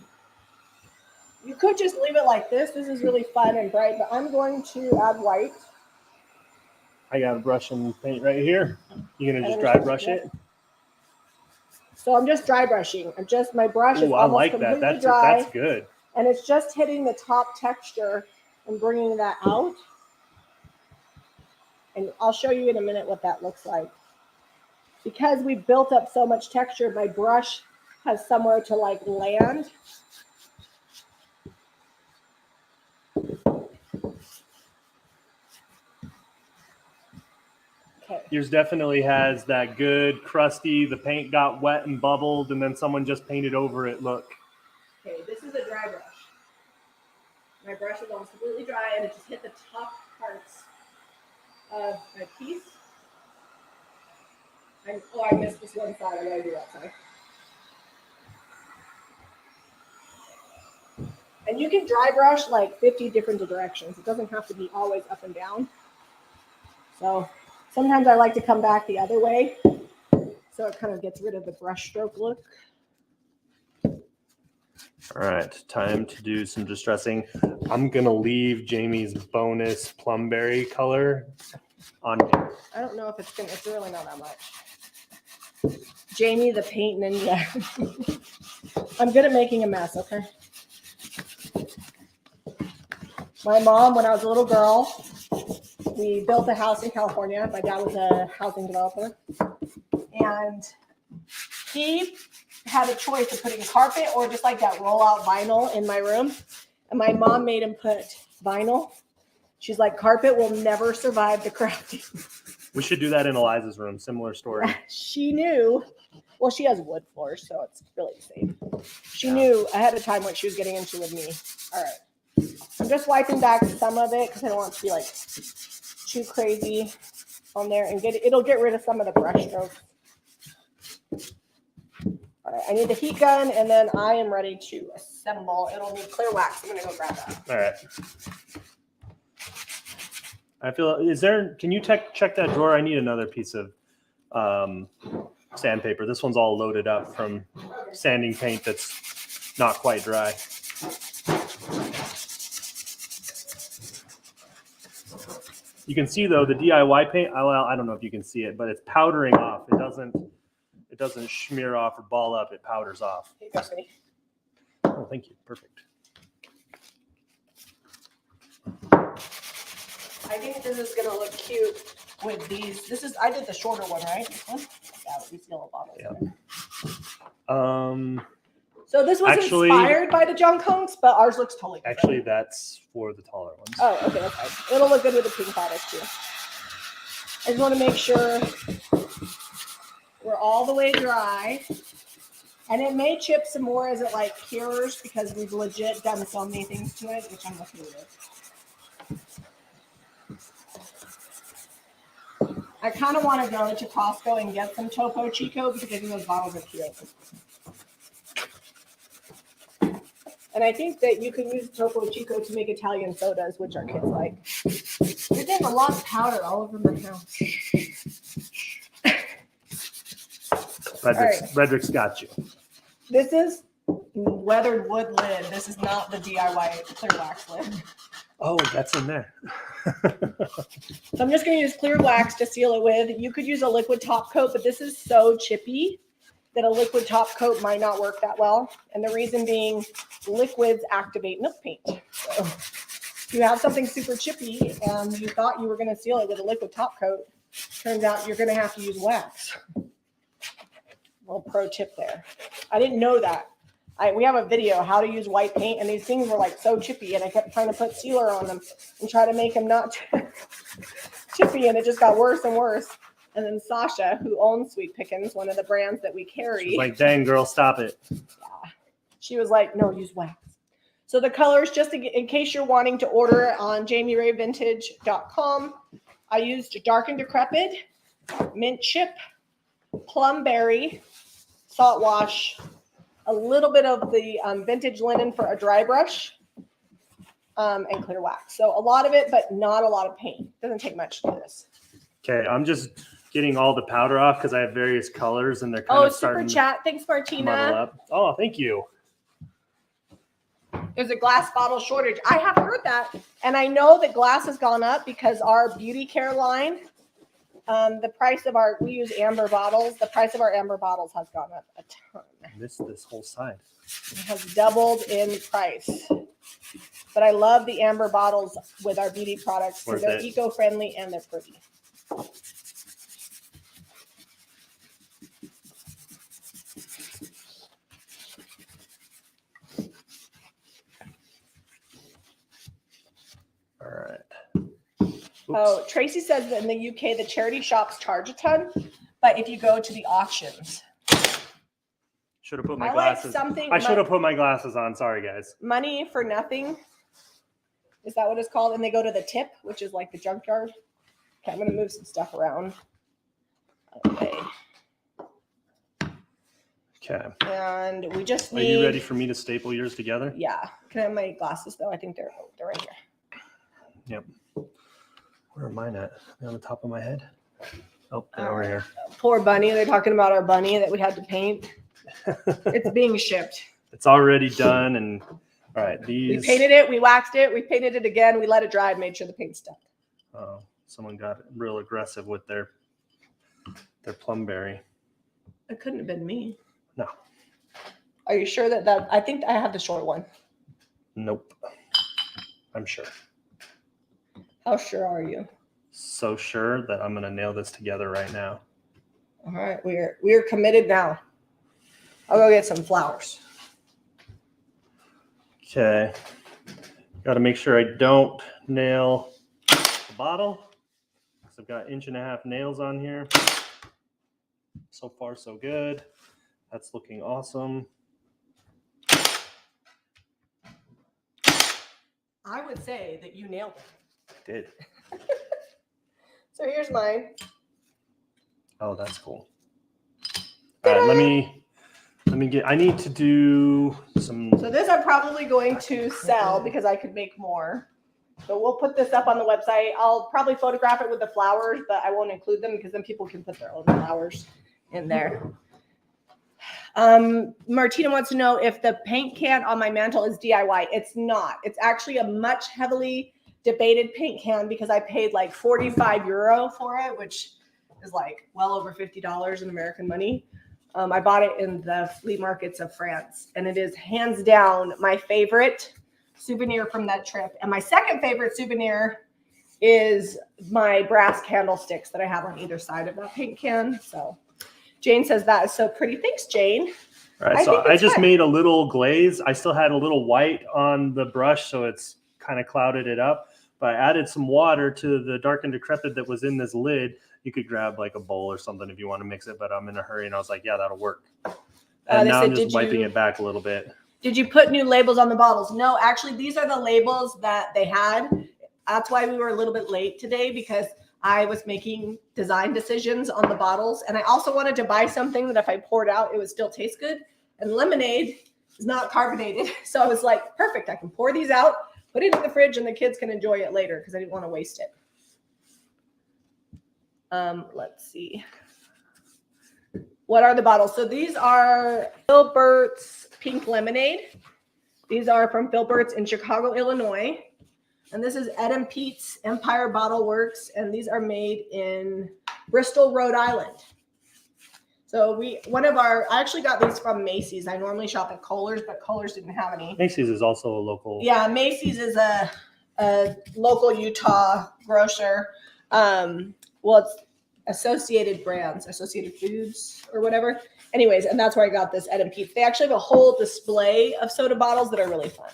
you could just leave it like this. This is really fun and bright, but I'm going to add white. I got a brush and paint right here. You're gonna just dry brush it? So I'm just dry brushing. My brush is almost completely dry. That's good. And it's just hitting the top texture and bringing that out. And I'll show you in a minute what that looks like. Because we built up so much texture, my brush has somewhere to like land. Okay. Yours definitely has that good crusty, the paint got wet and bubbled, and then someone just painted over it look. Okay, this is a dry brush. My brush is almost completely dry, and it just hit the top parts of my piece. I missed this one side. I gotta do that side. And you can dry brush like 50 different directions. It doesn't have to be always up and down. So sometimes I like to come back the other way, so it kind of gets rid of the brush stroke look. All right, time to do some distressing. I'm gonna leave Jamie's bonus plumberry color on here. I don't know if it's really not that much. Jamie, the paint ninja. I'm good at making a mess, okay? My mom, when I was a little girl, we built a house in California. My dad was a housing developer. And he had a choice of putting carpet or just like that roll-out vinyl in my room. And my mom made him put vinyl. She's like, carpet will never survive the crafting. We should do that in Eliza's room. Similar story. She knew. Well, she has wood floors, so it's really the same. She knew ahead of time what she was getting into with me. All right. I'm just wiping back some of it because I don't want it to be like too crazy on there, and it'll get rid of some of the brush strokes. All right, I need the heat gun, and then I am ready to assemble. It'll need clear wax. I'm gonna go grab that. All right. I feel. Can you check that drawer? I need another piece of sandpaper. This one's all loaded up from sanding paint that's not quite dry. You can see though the DIY paint. I don't know if you can see it, but it's powdering off. It doesn't smear off or ball up. It powders off. Here you go, sweetie. Oh, thank you. Perfect. I think this is gonna look cute with these. I did the shorter one, right? This one? Yeah, with these yellow bottles. Yeah. So this was inspired by the junk hunks, but ours looks totally different. Actually, that's for the taller ones. Oh, okay, that's fine. It'll look good with the pink bottles too. I just want to make sure we're all the way dry. And it may chip some more as it like cures because we've legit done so many things to it, which I'm okay with. I kind of want to go to Costco and get some Topo Chico because I think those bottles are cute. And I think that you can use Topo Chico to make Italian sodas, which our kids like. You're getting a lot of powder all over my house. Frederick's got you. This is weathered wood lid. This is not the DIY clear wax lid. Oh, that's in there. So I'm just going to use clear wax to seal it with. You could use a liquid top coat, but this is so chippy that a liquid top coat might not work that well. And the reason being liquids activate milk paint. So if you have something super chippy and you thought you were going to seal it with a liquid top coat, turns out you're going to have to use wax. Little pro tip there. I didn't know that. We have a video how to use white paint, and these things were like so chippy, and I kept trying to put sealer on them and try to make them not chippy, and it just got worse and worse. And then Sasha, who owns Sweet Pickins, one of the brands that we carry, she's like, dang girl, stop it. Yeah. She was like, no, use wax. So the colors, just in case you're wanting to order on JamieRayVintage.com, I used Dark and Decrepit, Mint Chip, Plum Berry, Salt Wash, a little bit of the vintage linen for a dry brush, and clear wax. So a lot of it, but not a lot of paint. Doesn't take much to do this. Okay, I'm just getting all the powder off because I have various colors and they're kind of starting super chat. Thanks, to muddle Martina. up. Oh, thank you. There's a glass bottle shortage. I have heard that, and I know that glass has gone up because our beauty care line, the price of we use amber bottles. The price of our amber bottles has gone up a ton. I missed this whole side. It has doubled in price. But I love the amber bottles with our beauty products because they're eco-friendly and they're pretty. All right. Oops. Oh, Tracy says that in the UK, the charity shops charge a ton, but if you go to the auctions. Should have put my glasses. I should have put my glasses on. Sorry, guys. Money for nothing. Is that what it's called? And they go to the tip, which is like the junkyard. Okay, I'm going to move some stuff around. Okay. Okay. And we just need... Are you ready for me to staple yours together? Yeah. Can I have my glasses, though? I think they're right here. Yep. Where are mine at? They're on the top of my head? Oh, they're over here. Poor bunny. They're talking about our bunny that we had to paint. It's being shipped. It's already done. And all right, these... We painted it. We waxed it. We painted it again. We let it dry and made sure the paint stuck. Oh, someone got real aggressive with their plum berry. It couldn't have been me. No. Are you sure that I think I have the short one. Nope. I'm sure. How sure are you? So sure that I'm going to nail this together right now. All right. We're committed now. I'll go get some flowers. Okay. Got to make sure I don't nail the bottle. I've got 1.5 inch nails on here. So far, so good. That's looking awesome. I would say that you nailed it. I did. So here's mine. Oh, that's cool. All right, let me get, I need to do some. So this I'm probably going to sell because I could make more. So we'll put this up on the website. I'll probably photograph it with the flowers, but I won't include them because then people can put their own flowers in there. Martina wants to know if the paint can on my mantle is DIY. It's not. It's actually a much heavily debated paint can because I paid like 45 euro for it, which is like well over $50 in American money. I bought it in the flea markets of France, and it is hands down my favorite souvenir from that trip. And my second favorite souvenir is my brass candlesticks that I have on either side of that paint can. So Jane says that is so pretty. Thanks, Jane. All right, so I just made a little glaze. I still had a little white on the brush, so it's kind of clouded it up. But I added some water to the dark and decrepit that was in this lid. You could grab like a bowl or something if you want to mix it, but I'm in a hurry, and I was like, yeah, that'll work. And now I'm just wiping it back a little bit. Did you put new labels on the bottles? No, actually, these are the labels that they had. That's why we were a little bit late today, because I was making design decisions on the bottles. And I also wanted to buy something that if I poured out, it would still taste good. And lemonade is not carbonated. So I was like, perfect. I can pour these out, put it in the fridge, and the kids can enjoy it later because I didn't want to waste it. Let's see. What are the bottles? So these are Filbert's Pink Lemonade. These are from Filbert's in Chicago, Illinois. And this is Ed & Pete's Empire Bottle Works. And these are made in Bristol, Rhode Island. So I actually got these from Macy's. I normally shop at Kohler's, but Kohler's didn't have any. Macy's is also a local. Yeah, Macy's is a local Utah grocer. Well, it's Associated Brands, Associated Foods or whatever. Anyways, and that's where I got this Ed & Pete's. They actually have a whole display of soda bottles that are really fun.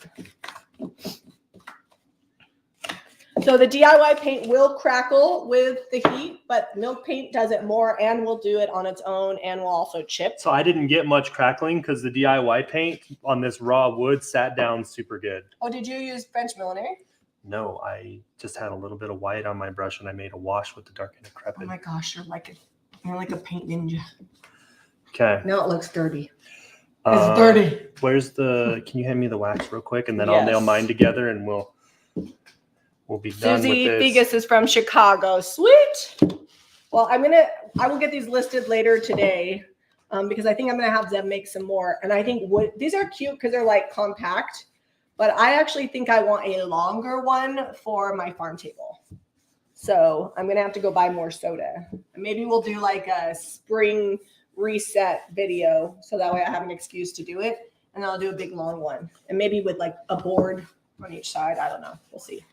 So the DIY paint will crackle with the heat, but milk paint does it more and will do it on its own and will also chip. So I didn't get much crackling because the DIY paint on this raw wood sat down super good. Oh, did you use French millinery? No, I just had a little bit of white on my brush and I made a wash with the dark and decrepit. Oh my gosh, you're like a paint ninja. Okay. Now it looks dirty. It's dirty. Can you hand me the wax real quick, and then I'll nail mine together and we'll be done Susie with this. Figus is from Chicago. Sweet. Well, I will get these listed later today because I think I'm going to have them make some more. And I think these are cute because they're like compact, but I actually think I want a longer one for my farm table. So I'm going to have to go buy more soda. Maybe we'll do like a spring reset video so that way I have an excuse to do it. And then I'll do a big long one. And maybe with like a board on each side. I don't know. We'll see.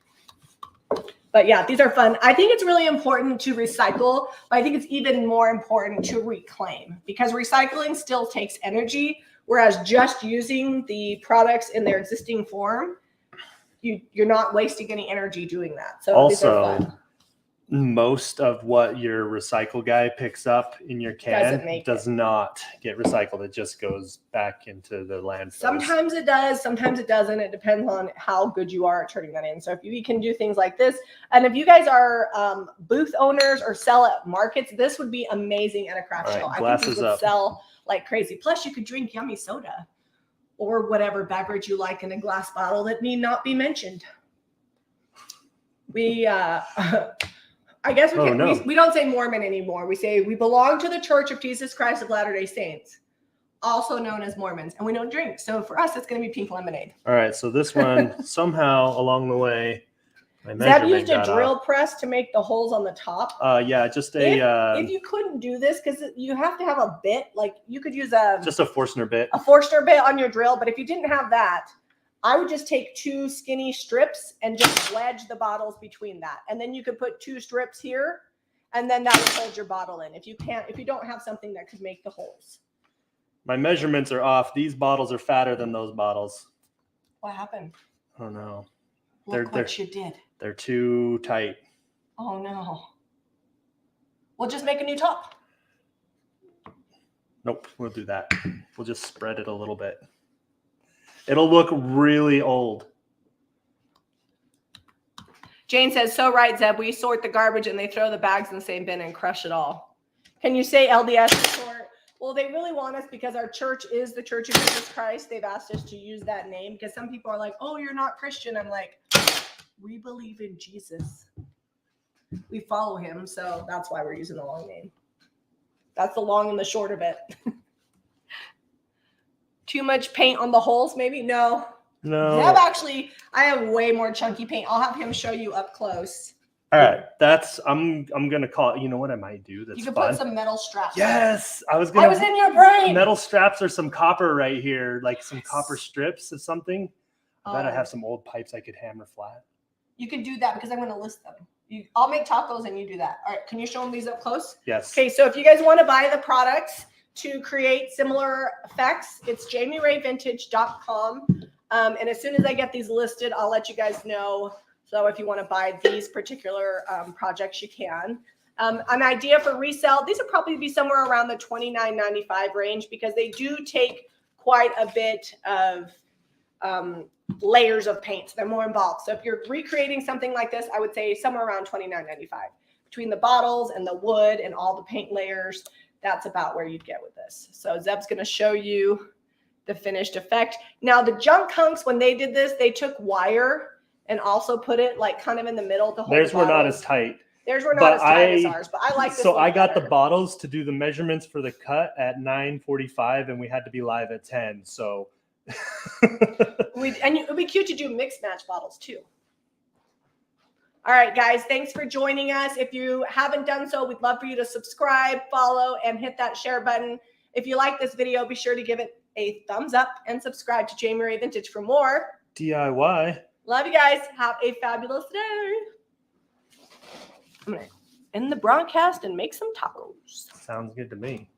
But yeah, these are fun. I think it's really important to recycle, but I think it's even more important to reclaim because recycling still takes energy, whereas just using the products in their existing form, you're not wasting any energy doing that. So these are fun. Most of what your recycle guy picks up in your can does not get recycled. It just goes back into the landfill. Sometimes it does, sometimes it doesn't. It depends on how good you are at turning that in. So if you can do things like this, and if you guys are booth owners or sell at markets, this would be amazing at a craft show. I think you would sell like crazy. Plus, you could drink yummy soda or whatever beverage you like in a glass bottle that need not be mentioned. I guess we don't say Mormon anymore. We say we belong to the Church of Jesus Christ of Latter-day Saints, also known as Mormons, and we don't drink. So for us, it's going to be pink lemonade. All right. So this one, somehow along the way, Zeb used a drill press to make the holes on the top. Yeah, just if you couldn't do this, because you have to have a bit, like you could use just a Forstner bit. A Forstner bit on your drill, but if you didn't have that, I would just take 2 skinny strips and just wedge the bottles between that. And then you could put 2 strips here, and then that would hold your bottle in. If you don't have something that could make the holes. My measurements are off. These bottles are fatter than those bottles. What happened? Oh no. Look what you did. They're too tight. Oh no. We'll just make a new top. Nope, we'll do that. We'll just spread it a little bit. It'll look really old. Jane says, so right, Zeb. We sort the garbage and they throw the bags in the same bin and crush it all. Can you say LDS sort? Well, they really want us because our church is the Church of Jesus Christ. They've asked us to use that name because some people are like, oh, you're not Christian. I'm like, we believe in Jesus. We follow him. So that's why we're using the long name. That's the long and the short of it. Too much paint on the holes, maybe? No. No. Zeb actually, I have way more chunky paint. I'll have him show you up close. All right, I'm gonna call it. You know what I might do? That's you can fun. put some metal straps. Yes, I was in your brain. Metal straps or some copper right here, like some copper strips of something. I bet I have some old pipes I could hammer flat. You can do that because I'm going to list them. I'll make tacos and you do that. All right, can you show them these up close? Yes. Okay, so if you guys want to buy the products to create similar effects, it's JamieRayVintage.com. And as soon as I get these listed, I'll let you guys know. So if you want to buy these particular projects, you can. An idea for resale, these would probably be somewhere around the $29.95 range because they do take quite a bit of layers of paint. So they're more involved. So if you're recreating something like this, I would say somewhere around $29.95. Between the bottles and the wood and all the paint layers, that's about where you'd get with this. So Zeb's going to show you the finished effect. Now the junk hunks, when they did this, they took wire and also put it like kind of in the middle to hold. Theirs were not as tight. Theirs were not as tight as ours, but I like this. So I got the bottles to do the measurements for the cut at 9:45, and we had to be live at 10. So and it'd be cute to do mixed match bottles too. All right, guys, thanks for joining us. If you haven't done so, we'd love for you to subscribe, follow, and hit that share button. If you like this video, be sure to give it a thumbs up and subscribe to Jamie Ray Vintage for more DIY. Love you guys. Have a fabulous day. I'm going to end the broadcast and make some tacos. Sounds good to me.